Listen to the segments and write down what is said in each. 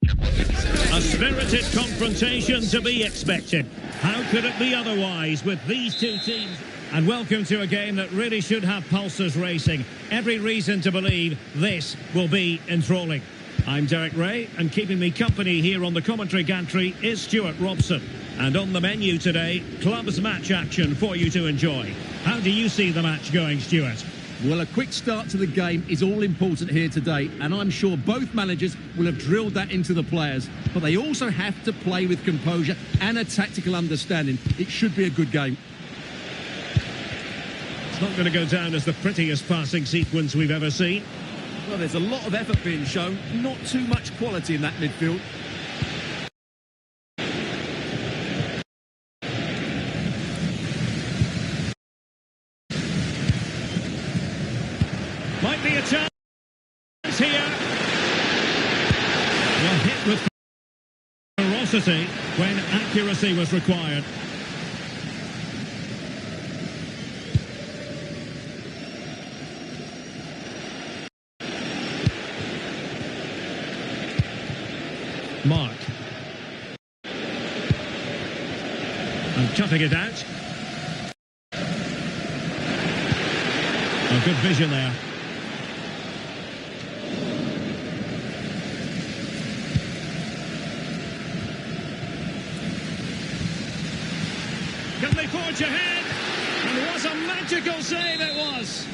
A spirited confrontation to be expected. How could it be otherwise with these two teams? And welcome to a game that really should have pulses racing. Every reason to believe this will be enthralling. I'm Derek Ray, and keeping me company here on the commentary gantry is Stuart Robson. And on the menu today, clubs match action for you to enjoy. How do you see the match going, Stuart? Well, a quick start to the game is all important here today, and I'm sure both managers will have drilled that into the players. But they also have to play with composure and a tactical understanding. It should be a good game. It's not going to go down as the prettiest passing sequence we've ever seen. Well, there's a lot of effort being shown, not too much quality in that midfield. Might be a chance here. Well, hit with ferocity when accuracy was required. Mark. And cutting it out. Oh, good vision there. Can they forge ahead? And what a magical save it was!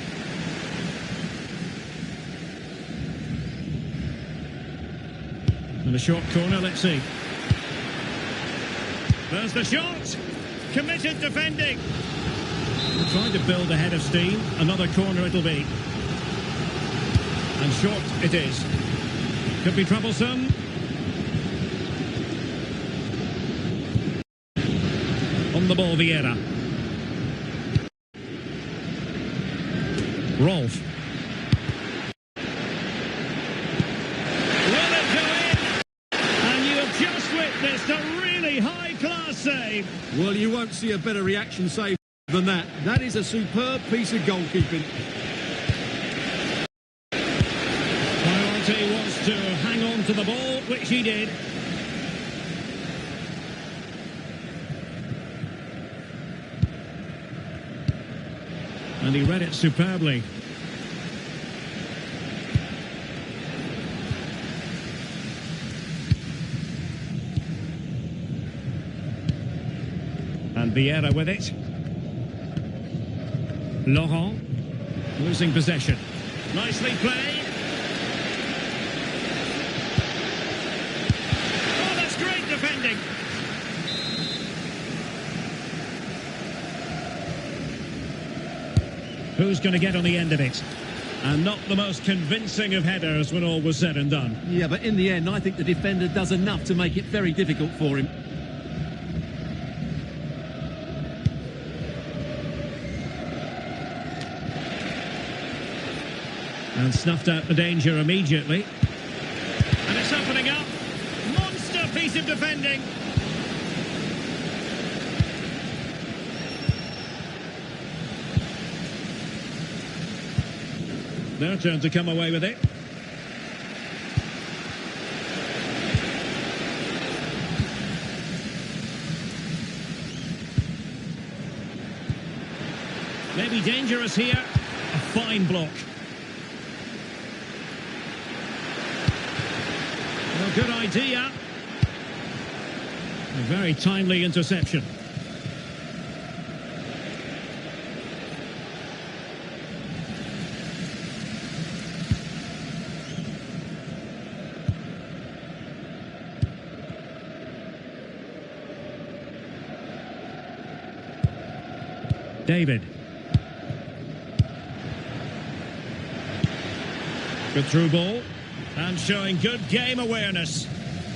And a short corner, let's see. There's the shot! Committed defending! They're trying to build a head of steam. Another corner it'll be. And short it is. Could be troublesome. On the ball, Vieira. Rolf. Will it go in? And you have just witnessed a really high-class save. Well, you won't see a better reaction save than that. That is a superb piece of goalkeeping. Priority was to hang on to the ball, which he did. And he read it superbly. And Vieira with it. Laurent losing possession. Nicely played. Oh, that's great defending. Who's going to get on the end of it? And not the most convincing of headers when all was said and done. Yeah, but in the end, I think the defender does enough to make it very difficult for him. And snuffed out the danger immediately. And it's opening up. Monster piece of defending. Their turn to come away with it. Maybe dangerous here. A fine block. Well, good idea. A very timely interception. David. Good through ball. And showing good game awareness.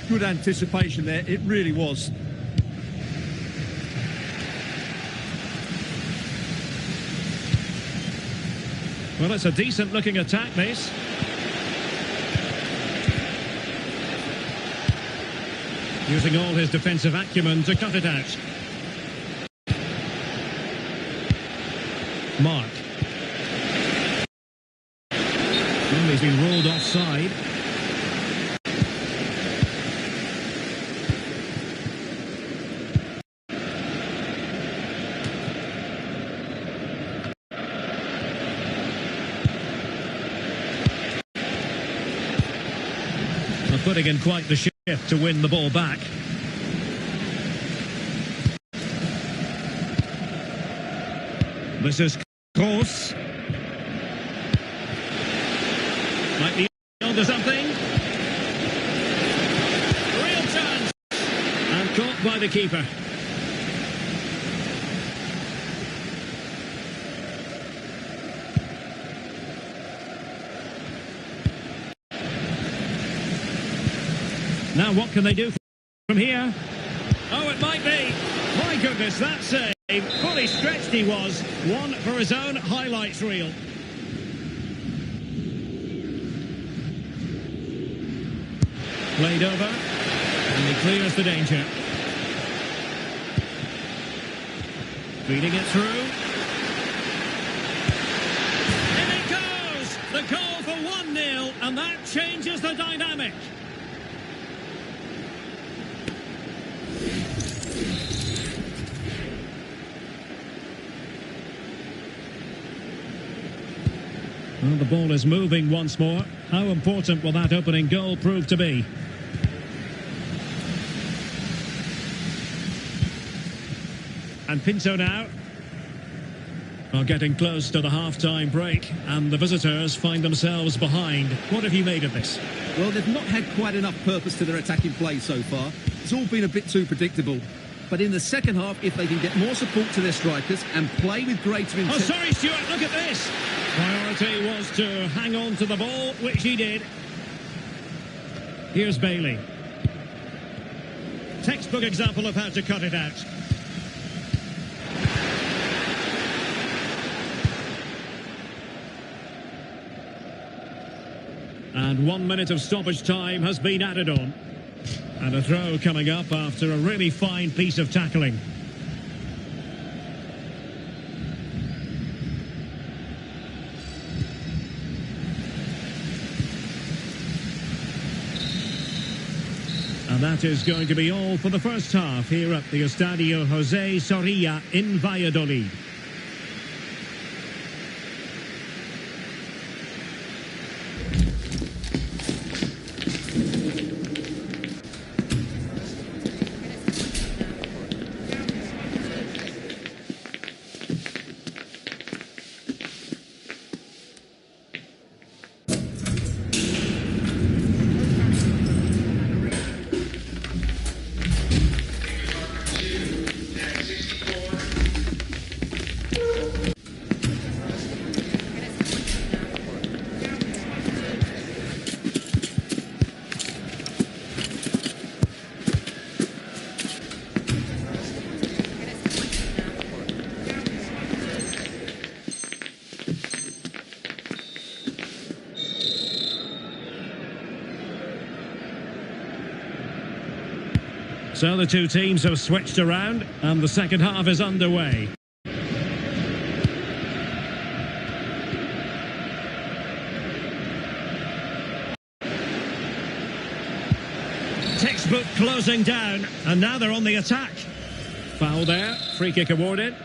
Good anticipation there, it really was. Well, it's a decent looking attack, this. Using all his defensive acumen to cut it out. Mark. Well, he's been ruled offside. putting in quite the shift to win the ball back. This is Kroos. Might be onto something. Real chance. And caught by the keeper. Now what can they do from here? Oh, it might be. My goodness, that save. Fully stretched he was. One for his own highlights reel. Played over. And he clears the danger. Feeding it through. In it goes! The goal for 1-0, and that changes the dynamic. Well, the ball is moving once more. How important will that opening goal prove to be? And Pinto now. Well, getting close to the half-time break, and the visitors find themselves behind. What have you made of this? Well, they've not had quite enough purpose to their attacking play so far. It's all been a bit too predictable. But in the second half, if they can get more support to their strikers and play with greater intent... Oh, sorry, Stuart, look at this! Priority was to hang on to the ball, which he did. Here's Bailey. Textbook example of how to cut it out. And 1 minute of stoppage time has been added on. And a throw coming up after a really fine piece of tackling. And that is going to be all for the first half here at the Estadio José Zorrilla in Valladolid. So the two teams have switched around and the second half is underway. Textbook closing down, and now they're on the attack. Foul there, free kick awarded.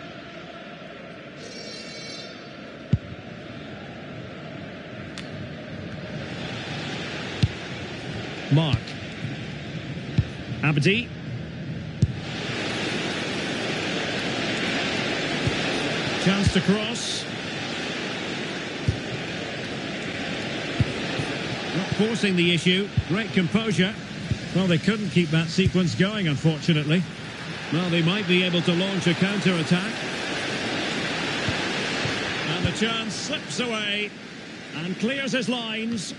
Mark. Abdi. Chance to cross. Not forcing the issue. Great composure. Well, they couldn't keep that sequence going, unfortunately. Well, they might be able to launch a counter-attack. And the chance slips away and clears his lines.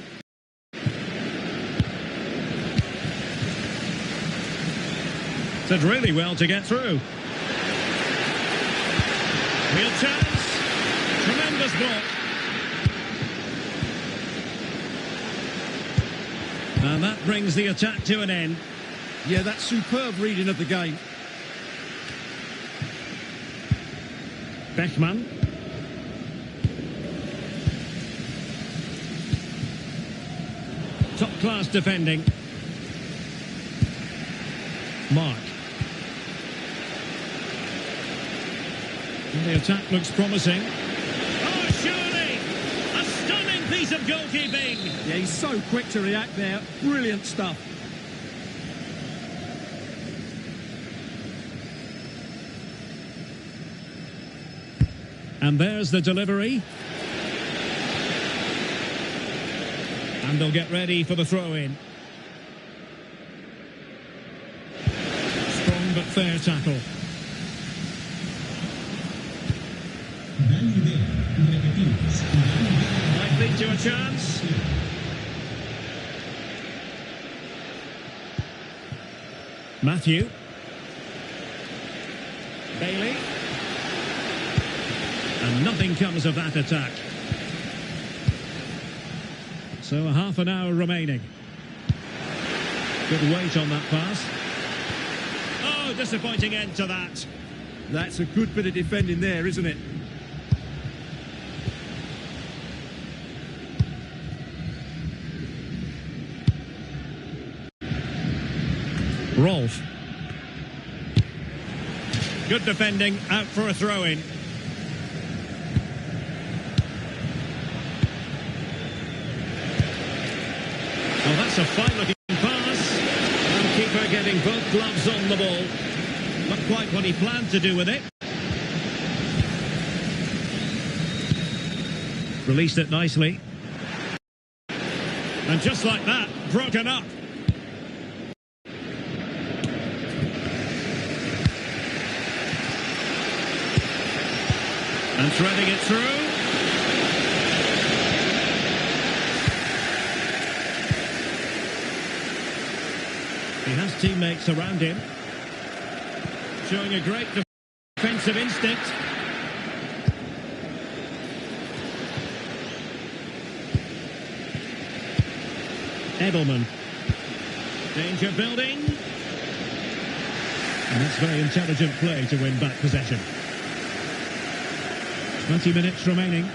Did really well to get through. Real chance. Tremendous block. And that brings the attack to an end. Yeah, that's superb reading of the game. Beckman. Top-class defending. Mark. And the attack looks promising. Oh, surely! A stunning piece of goalkeeping. Yeah, he's so quick to react there. Brilliant stuff. And there's the delivery. And they'll get ready for the throw-in. Strong but fair tackle. Might lead to a chance. Matthew. Bailey. And nothing comes of that attack. So a half an hour remaining. Good weight on that pass. Oh, disappointing end to that. That's a good bit of defending there, isn't it? Rolf. Good defending, out for a throw-in. Oh, that's a fine-looking pass. And keeper getting both gloves on the ball. Not quite what he planned to do with it. Released it nicely. And just like that, broken up. And threading it through. He has teammates around him. Showing a great defensive instinct. Edelman. Danger building. And that's very intelligent play to win back possession. 20 minutes remaining.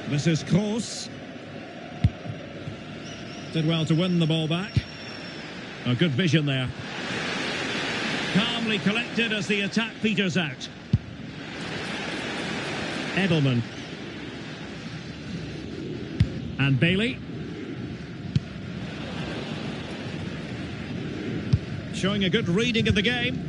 This is Kroos. Did well to win the ball back. A good vision there. Calmly collected as the attack peters out. Edelman. And Bailey. Showing a good reading of the game.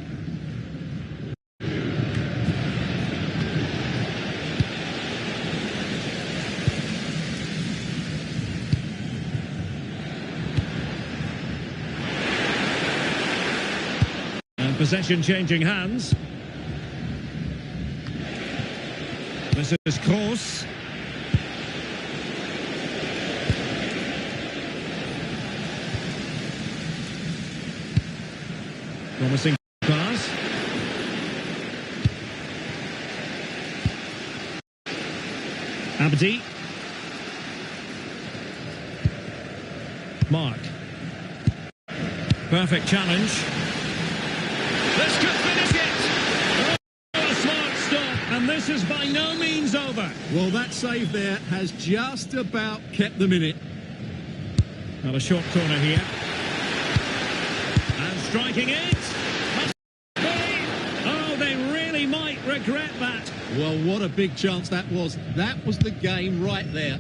And possession changing hands. This is Kroos. Promising pass. Abdi. Mark. Perfect challenge. This could finish it. Oh, a smart stop, and this is by no means over. Well, that save there has just about kept them in it. Not a short corner here. And striking it. Must be. Oh, they really might regret that. Well, what a big chance that was. That was the game right there.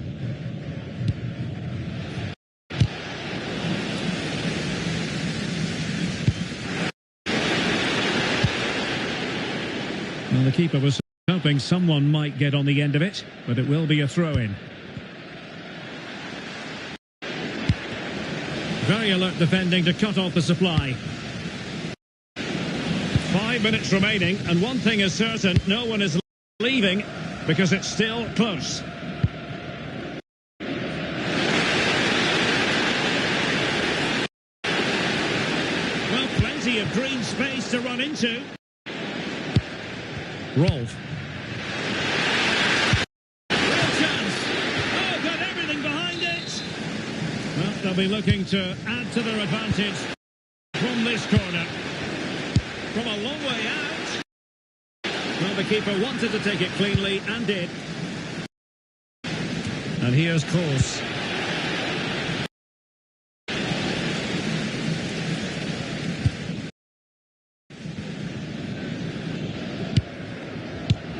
Well, the keeper was hoping someone might get on the end of it, but it will be a throw-in. Very alert defending to cut off the supply. 5 minutes remaining, and one thing is certain, no one is leaving because it's still close. Well, plenty of green space to run into. Rolf. Real chance. Oh, got everything behind it. Well, they'll be looking to add to their advantage from this corner. From a long way out. Well, the keeper wanted to take it cleanly and did. And here's Kroos.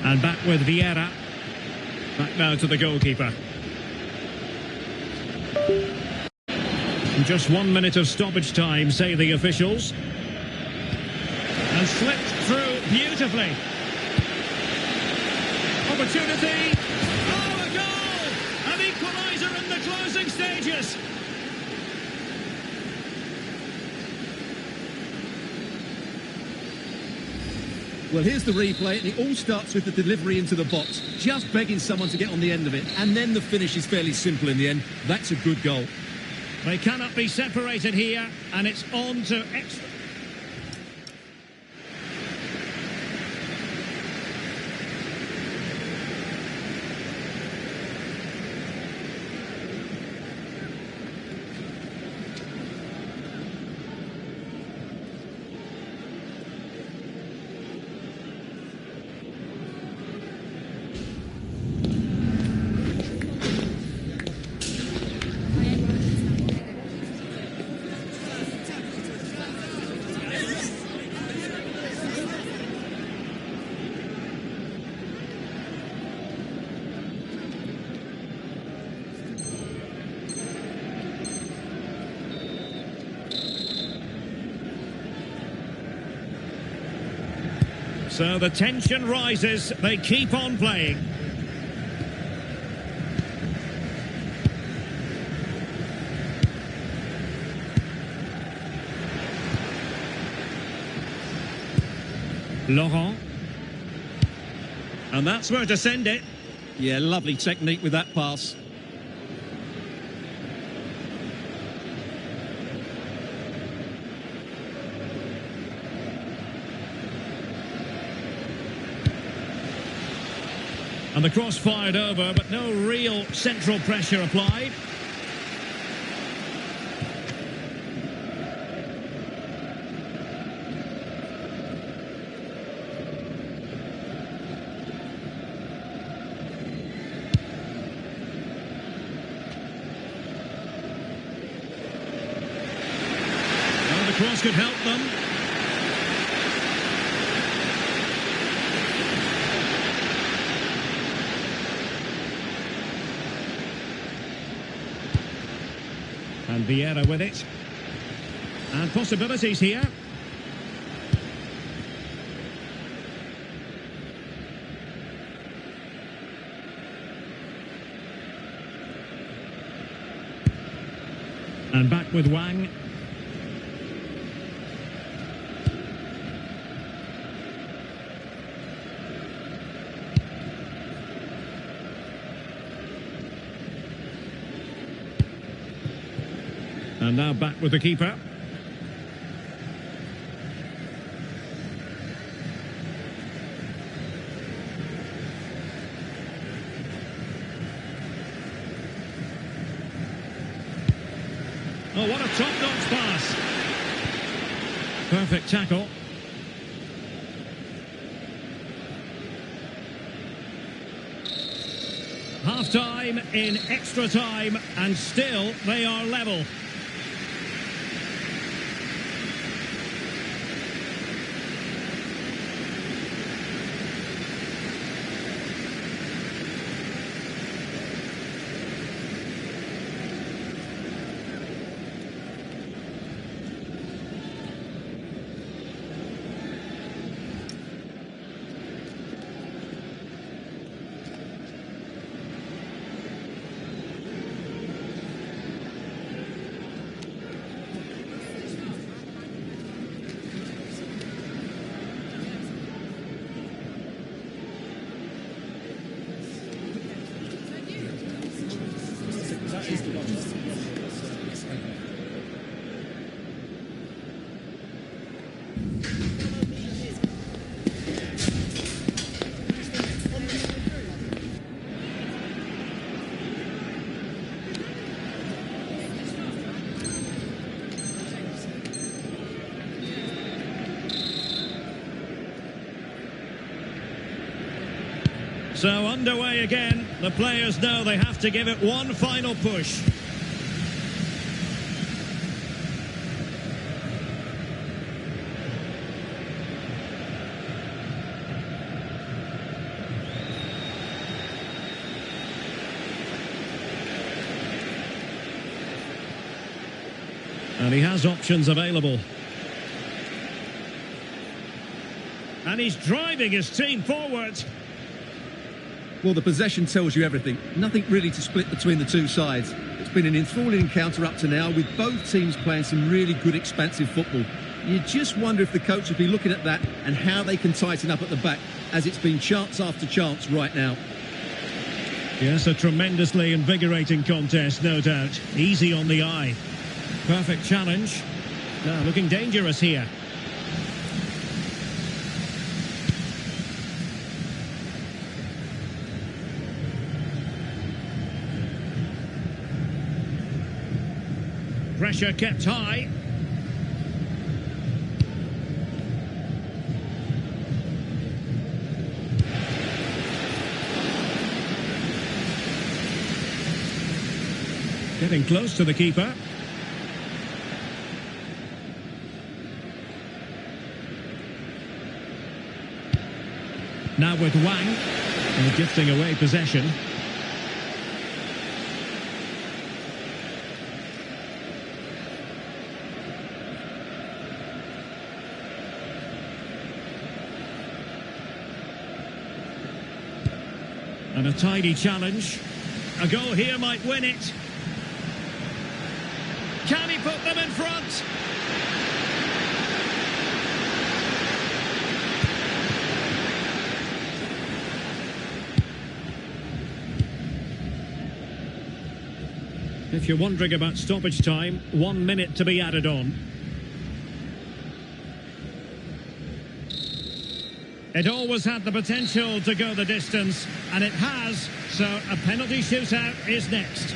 And back with Vieira. Back now to the goalkeeper. Just 1 minute of stoppage time, say the officials. And slipped through beautifully. Opportunity. Oh, a goal! An equaliser in the closing stages. Well, here's the replay, and it all starts with the delivery into the box. Just begging someone to get on the end of it, and then the finish is fairly simple in the end. That's a good goal. They cannot be separated here, and it's on to extra. So the tension rises, they keep on playing. Laurent. And that's where to send it. Yeah, lovely technique with that pass. And the cross fired over, but no real central pressure applied. And the cross could help them. And Vieira with it. And possibilities here. And back with Wang. And now back with the keeper. Oh, what a top-notch pass. Perfect tackle. Half-time in extra time, and still they are level. So underway again. The players know they have to give it one final push. And he has options available. And he's driving his team forward. Well, the possession tells you everything. Nothing really to split between the two sides. It's been an enthralling encounter up to now, with both teams playing some really good expansive football. You just wonder if the coach will be looking at that and how they can tighten up at the back, as it's been chance after chance right now. Yes, a tremendously invigorating contest, no doubt. Easy on the eye. Perfect challenge. Now, looking dangerous here. Pressure kept high. Getting close to the keeper. Now with Wang, gifting away possession. And a tidy challenge. A goal here might win it. Can he put them in front? If you're wondering about stoppage time, 1 minute to be added on. It always had the potential to go the distance, and it has, so a penalty shootout is next.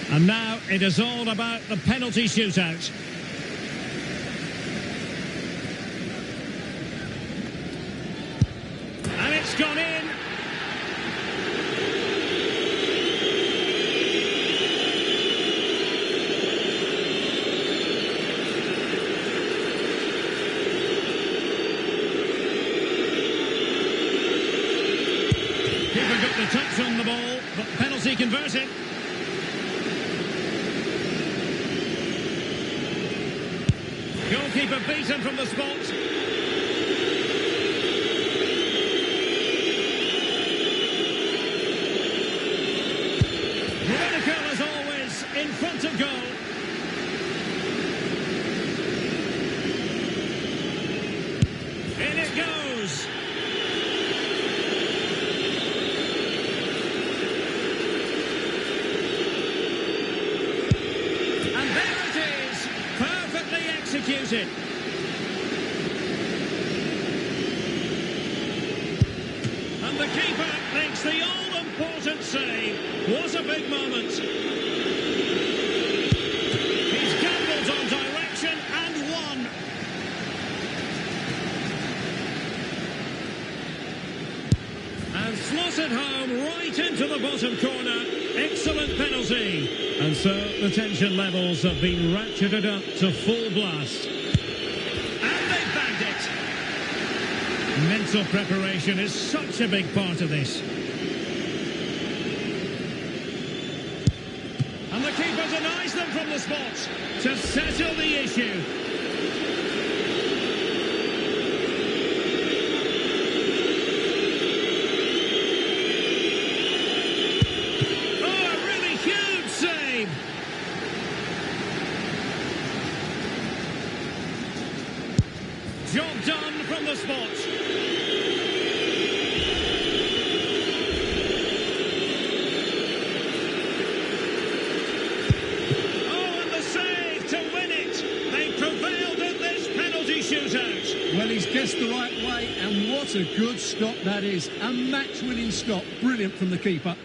And now it is all about the penalty shootout. And it's gone in. Keeper got the touch on the ball, but penalty converted. Goalkeeper beaten from the spot. Critical as always, in front of goal. In it goes. And there it is, perfectly executed. And the keeper makes the all-important save. What a big moment. He's gambled on direction and won. And slotted home right into the bottom corner. Excellent penalty. And so the tension levels have been ratcheted up to full blast. And they bagged it. Mental preparation is such a big part of this. And the keeper denies them from the spot to settle the issue. Job done from the spot. Oh, and the save to win it. They prevailed at this penalty shootout. Well, he's guessed the right way, and what a good stop that is. A match-winning stop. Brilliant from the keeper.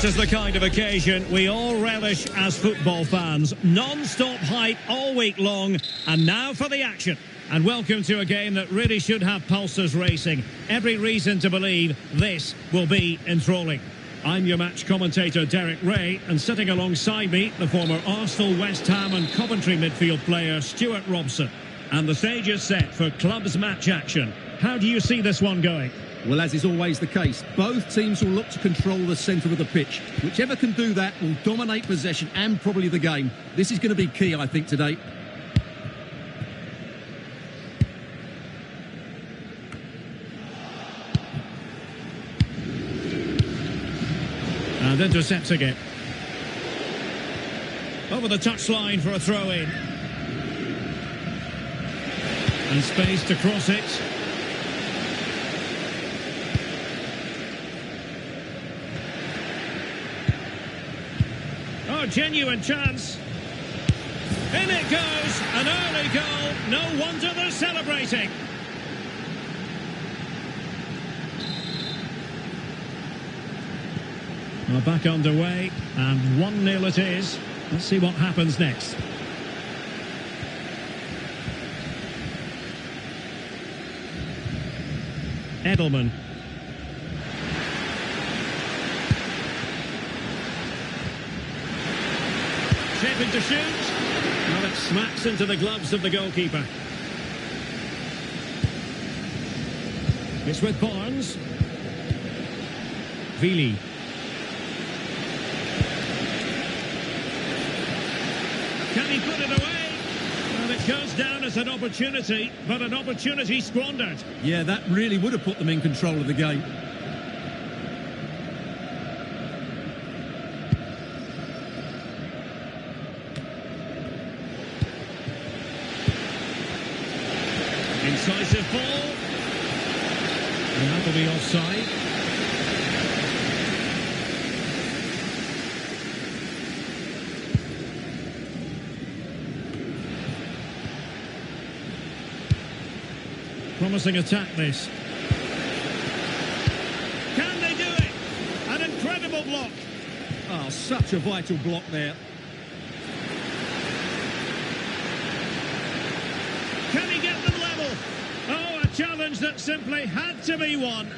This is the kind of occasion we all relish as football fans. Non-stop hype all week long, and now for the action. And welcome to a game that really should have pulses racing. Every reason to believe this will be enthralling. I'm your match commentator, Derek Ray, and sitting alongside me, the former Arsenal, West Ham and Coventry midfield player, Stuart Robson. And the stage is set for clubs match action. How do you see this one going? Well, as is always the case, both teams will look to control the centre of the pitch. Whichever can do that will dominate possession and probably the game. This is going to be key, I think, today. And intercepting it. Over the touchline for a throw-in. And space to cross it. Oh, genuine chance. In it goes. An early goal. No wonder they're celebrating. Well, back underway, and 1-0 it is. Let's see what happens next. Edelman. Shaping to shoot. Well, it smacks into the gloves of the goalkeeper. It's with Barnes. Vili. Can he put it away? Well, it goes down as an opportunity, but an opportunity squandered. Yeah, that really would have put them in control of the game. Incisive ball. And that'll be offside. Promising attack, this. Can they do it? An incredible block. Oh, such a vital block there. Can he get them level? Oh, a challenge that simply had to be won.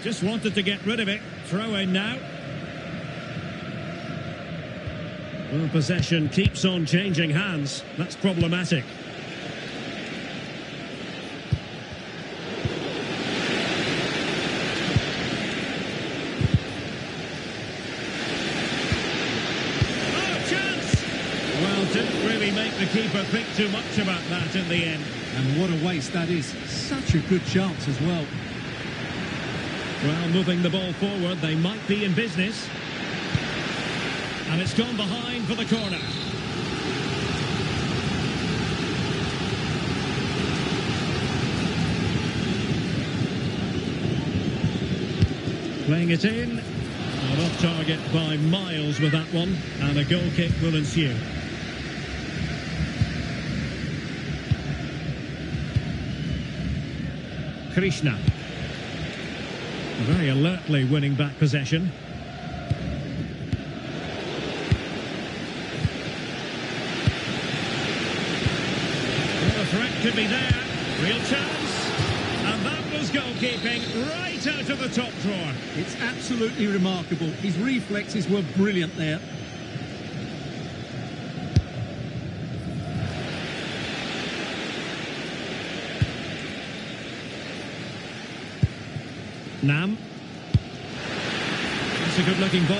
Just wanted to get rid of it. Throw in now. Well, possession keeps on changing hands. That's problematic. Didn't really make the keeper think too much about that in the end. And what a waste that is. Such a good chance as well. Well, moving the ball forward, they might be in business. And it's gone behind for the corner. Playing it in. Not off target by miles with that one. And a goal kick will ensue. Krishna. Very alertly winning back possession. Well, the threat could be there. Real chance. And that was goalkeeping right out of the top drawer. It's absolutely remarkable. His reflexes were brilliant there. Nam. That's a good-looking ball.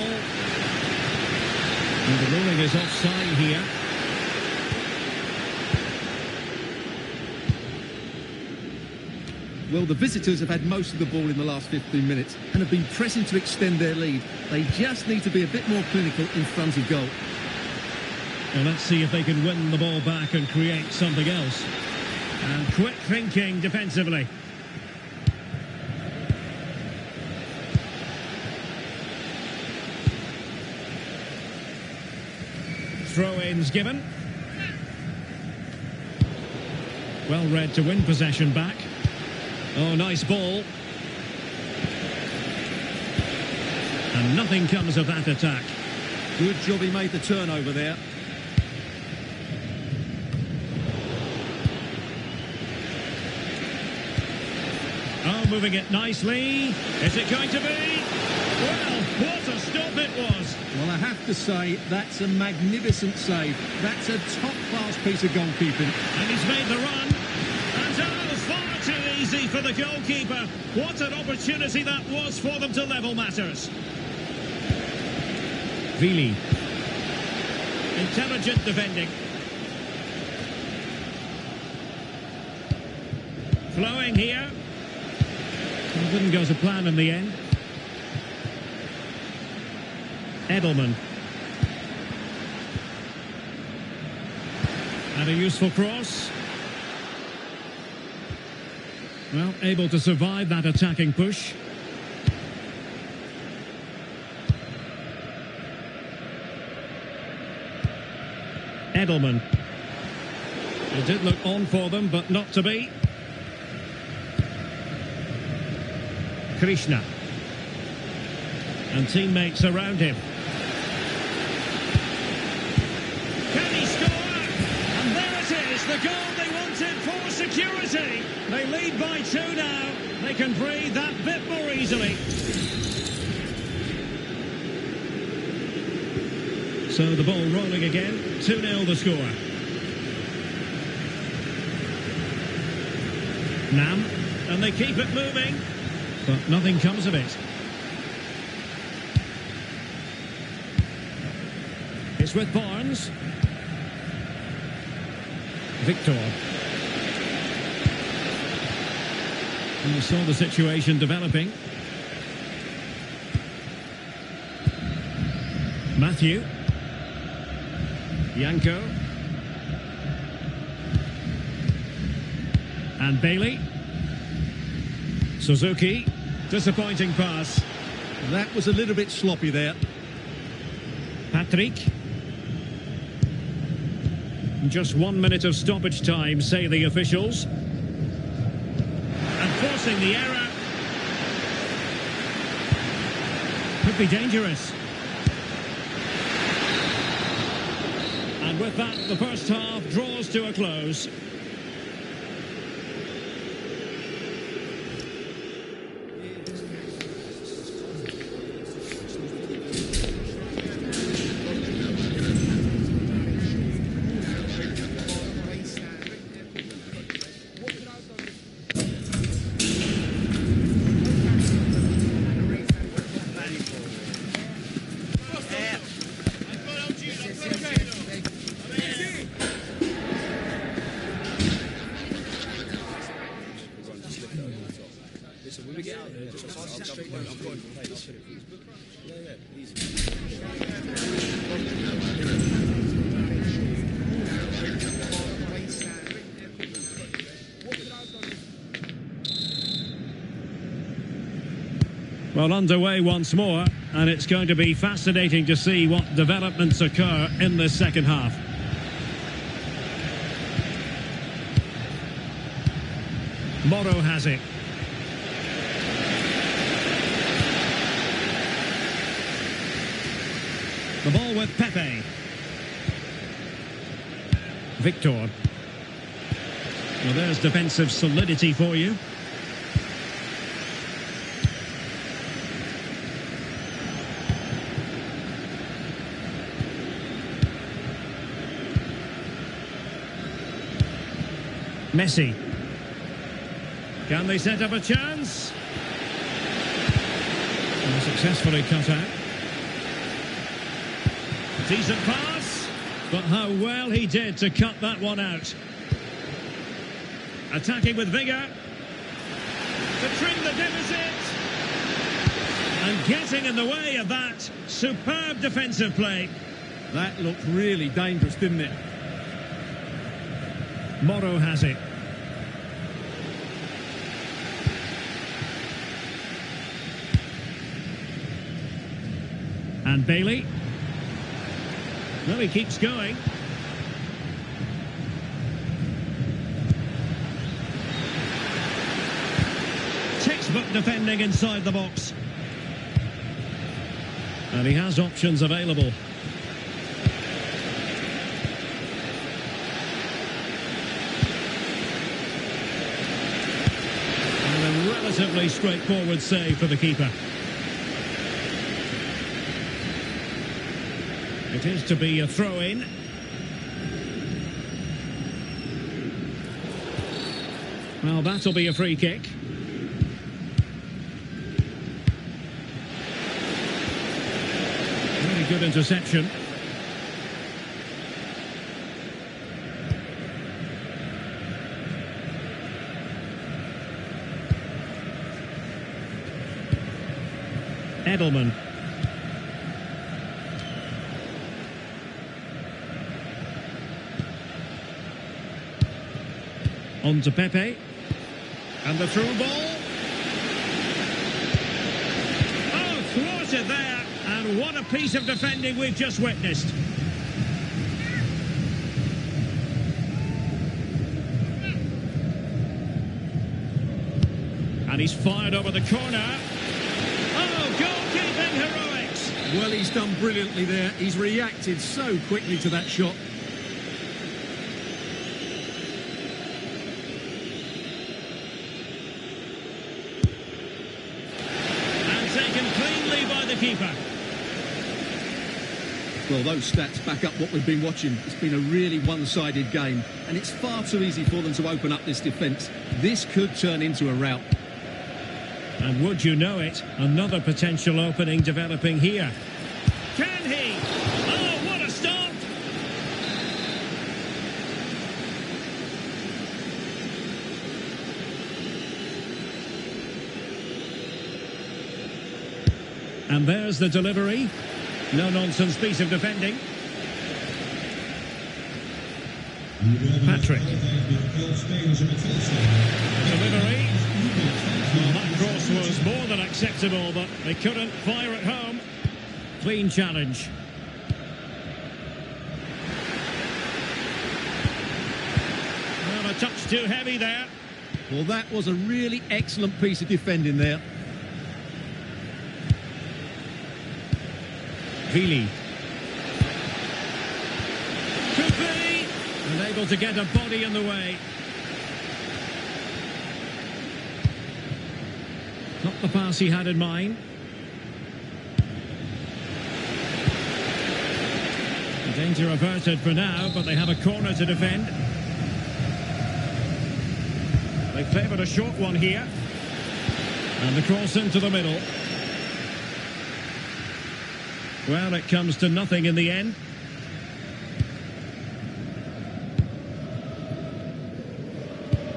And the ruling is offside here. Well, the visitors have had most of the ball in the last 15 minutes and have been pressing to extend their lead. They just need to be a bit more clinical in front of goal. Well, let's see if they can win the ball back and create something else. And quick thinking defensively. Throw-ins given. Well read to win possession back. Oh, nice ball. And nothing comes of that attack. Good job he made the turnover there. Oh, moving it nicely. Is it going to be? Well, what a stop it was. Well, I have to say, that's a magnificent save. That's a top-class piece of goalkeeping. And he's made the run. And oh, far too easy for the goalkeeper. What an opportunity that was for them to level matters. Vili. Intelligent defending. Flowing here. It didn't go to plan in the end. Edelman. And a useful cross. Well, able to survive that attacking push. Edelman. It did look on for them, but not to be. Krishna. And teammates around him. Can he score? And there it is, the goal they wanted for security. They lead by 2 now. They can breathe that bit more easily. So the ball rolling again. 2-0 the score. Nam. And they keep it moving. But nothing comes of it. It's with Barnes. Victor. And we saw the situation developing. Matthew. Yanko. And Bailey. Suzuki. Disappointing pass. That was a little bit sloppy there. Patrick. Just 1 minute of stoppage time, say the officials. And forcing the error. Could be dangerous. And with that, the first half draws to a close. Well, underway once more, and it's going to be fascinating to see what developments occur in this second half. Moro has it. The ball with Pepe. Victor. Well, there's defensive solidity for you. Messi. Can they set up a chance? And successfully cut out. Decent pass, but how well he did to cut that one out. Attacking with vigour. To trim the deficit. And getting in the way of that superb defensive play. That looked really dangerous, didn't it? Moro has it. And Bailey. Well, he keeps going. Textbook defending inside the box. And he has options available. And a relatively straightforward save for the keeper. It is to be a throw-in. Well, that'll be a free kick. Very good interception. Edelman. On to Pepe. And the through ball. Oh, thwarted there. And what a piece of defending we've just witnessed. And he's fired over the corner. Oh, goalkeeping heroics. Well, he's done brilliantly there. He's reacted so quickly to that shot. Keeper. Well, those stats back up what we've been watching. It's been a really one-sided game, and it's far too easy for them to open up this defence. This could turn into a rout. And would you know it, another potential opening developing here. Can he? Oh, what a stop! And there's the delivery. No-nonsense piece of defending. Patrick. Delivery. Well, that cross was more than acceptable, but they couldn't fire it home. Clean challenge. Well, a touch too heavy there. Well, that was a really excellent piece of defending there. Vili. Could be. And able to get a body in the way. Not the pass he had in mind. The danger averted for now, but they have a corner to defend. They favoured a short one here. And the cross into the middle. Well, it comes to nothing in the end.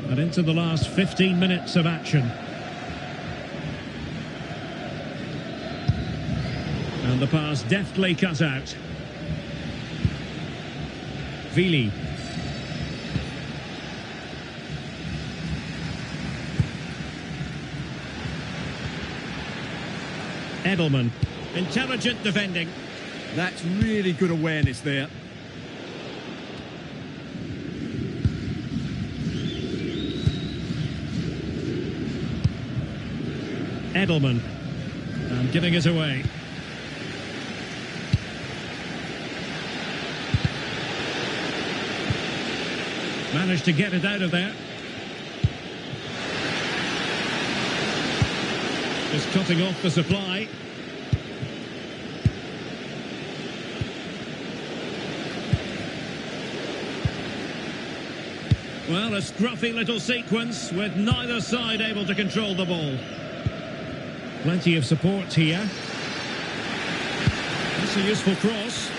And into the last 15 minutes of action. And the pass deftly cut out. Vili. Edelman. Intelligent defending. That's really good awareness there. Edelman. And giving it away. Managed to get it out of there. Just cutting off the supply. Well, a scruffy little sequence with neither side able to control the ball. Plenty of support here. That's a useful cross.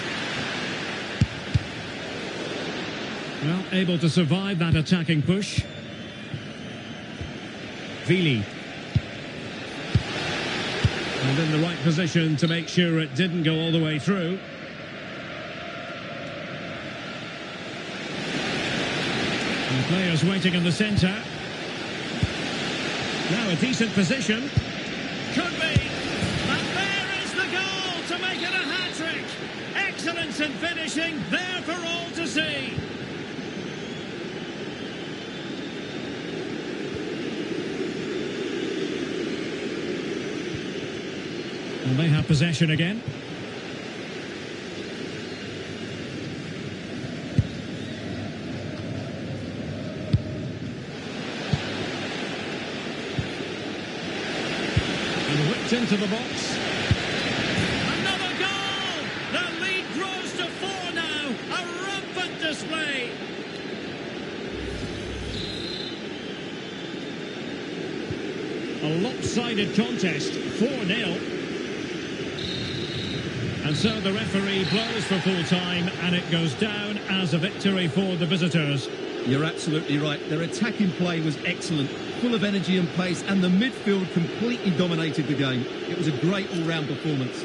Well, able to survive that attacking push. Vili. And in the right position to make sure it didn't go all the way through. And players waiting in the centre. Now a decent position. Could be. And there is the goal to make it a hat-trick. Excellence in finishing, there for all to see. And they have possession again. Whipped into the box. Another goal! The lead grows to 4 now. A rampant display. A lopsided contest, 4-0. And so the referee blows for full time, and it goes down as a victory for the visitors. You're absolutely right. Their attacking play was excellent, full of energy and pace, and the midfield completely dominated the game. It was a great all-round performance.